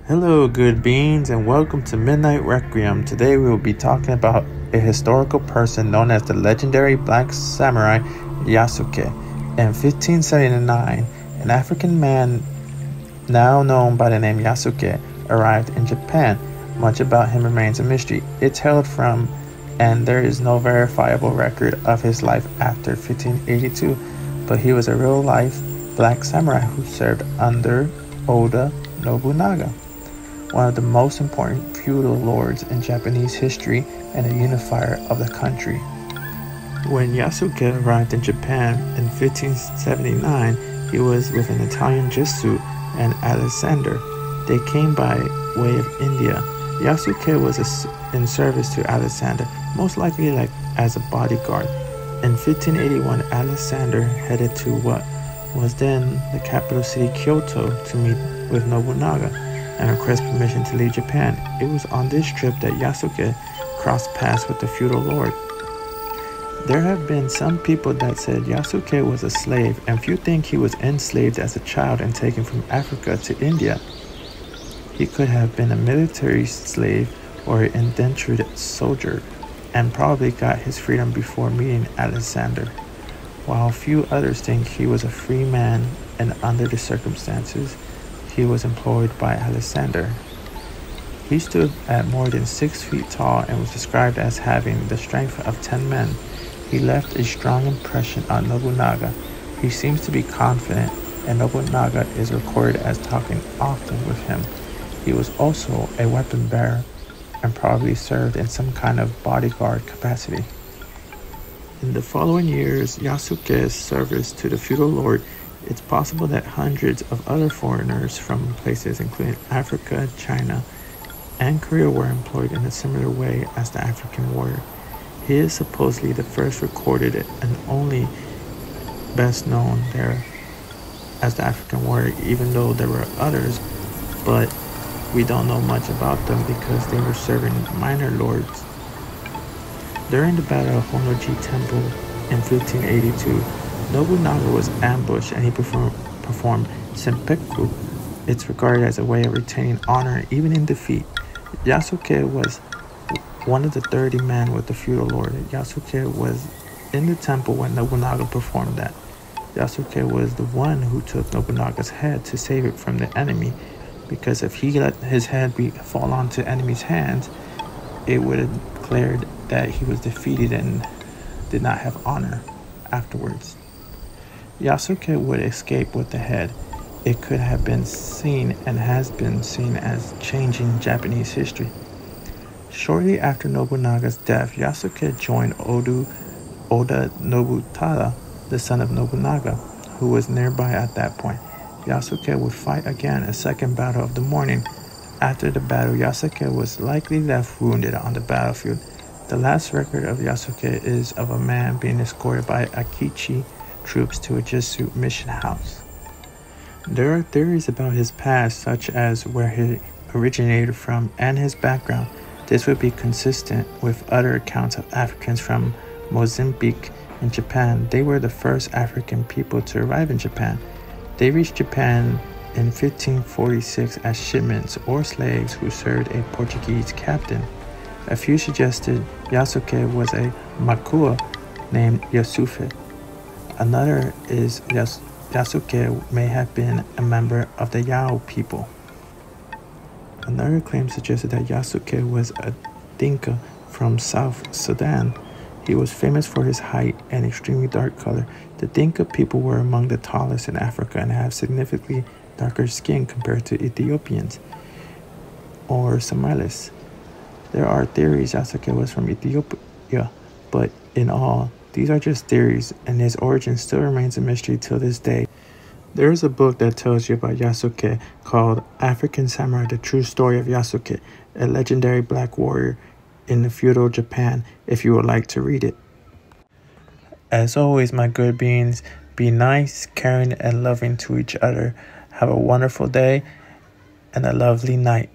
Hello, good beings, and welcome to Midnight Requiem. Today we will be talking about a historical person known as the legendary black samurai Yasuke. In 1579, an African man now known by the name Yasuke arrived in Japan. Much about him remains a mystery. It's hailed from, and there is no verifiable record of his life after 1582, but he was a real-life black samurai who served under Oda Nobunaga, one of the most important feudal lords in Japanese history and a unifier of the country. When Yasuke arrived in Japan in 1579, he was with an Italian Jesuit and Alexander. They came by way of India. Yasuke was in service to Alexander, most likely as a bodyguard. In 1581, Alexander headed to what was then the capital city Kyoto to meet with Nobunaga and request permission to leave Japan. It was on this trip that Yasuke crossed paths with the feudal lord. There have been some people that said Yasuke was a slave, and few think he was enslaved as a child and taken from Africa to India. He could have been a military slave or an indentured soldier, and probably got his freedom before meeting Alexander, while few others think he was a free man, and under the circumstances he was employed by Alexander. He stood at more than 6 feet tall and was described as having the strength of 10 men. He left a strong impression on Nobunaga. He seems to be confident, and Nobunaga is recorded as talking often with him. He was also a weapon bearer and probably served in some kind of bodyguard capacity. In the following years, Yasuke's service to the feudal lord, it's possible that hundreds of other foreigners from places including Africa, China, and Korea were employed in a similar way as the African warrior. He is supposedly the first recorded and only best known there as the African warrior, even though there were others, but we don't know much about them because they were serving minor lords. During the Battle of Honnoji Temple in 1582, Nobunaga was ambushed and he performed senpekku. It's regarded as a way of retaining honor even in defeat. Yasuke was one of the 30 men with the feudal lord. Yasuke was in the temple when Nobunaga performed that. Yasuke was the one who took Nobunaga's head to save it from the enemy, because if he let his head fall onto enemy's hands, it would have declared that he was defeated and did not have honor afterwards. Yasuke would escape with the head. It could have been seen and has been seen as changing Japanese history. Shortly after Nobunaga's death, Yasuke joined Oda Nobutada, the son of Nobunaga, who was nearby at that point. Yasuke would fight again a second battle of the morning. After the battle, Yasuke was likely left wounded on the battlefield. The last record of Yasuke is of a man being escorted by Akechi troops to a Jesuit mission house. There are theories about his past, such as where he originated from and his background. This would be consistent with other accounts of Africans from Mozambique in Japan. They were the first African people to arrive in Japan. They reached Japan in 1546 as shipments or slaves who served a Portuguese captain. A few suggested Yasuke was a Makua named Yasuke. Another is Yasuke may have been a member of the Yao people. Another claim suggested that Yasuke was a Dinka from South Sudan. He was famous for his height and extremely dark color. The Dinka people were among the tallest in Africa and have significantly darker skin compared to Ethiopians or Somalis. There are theories Yasuke was from Ethiopia, but in all, these are just theories, and his origin still remains a mystery till this day. There is a book that tells you about Yasuke called African Samurai, The True Story of Yasuke, a legendary black warrior in the feudal Japan, if you would like to read it. As always, my good beings, be nice, caring, and loving to each other. Have a wonderful day and a lovely night.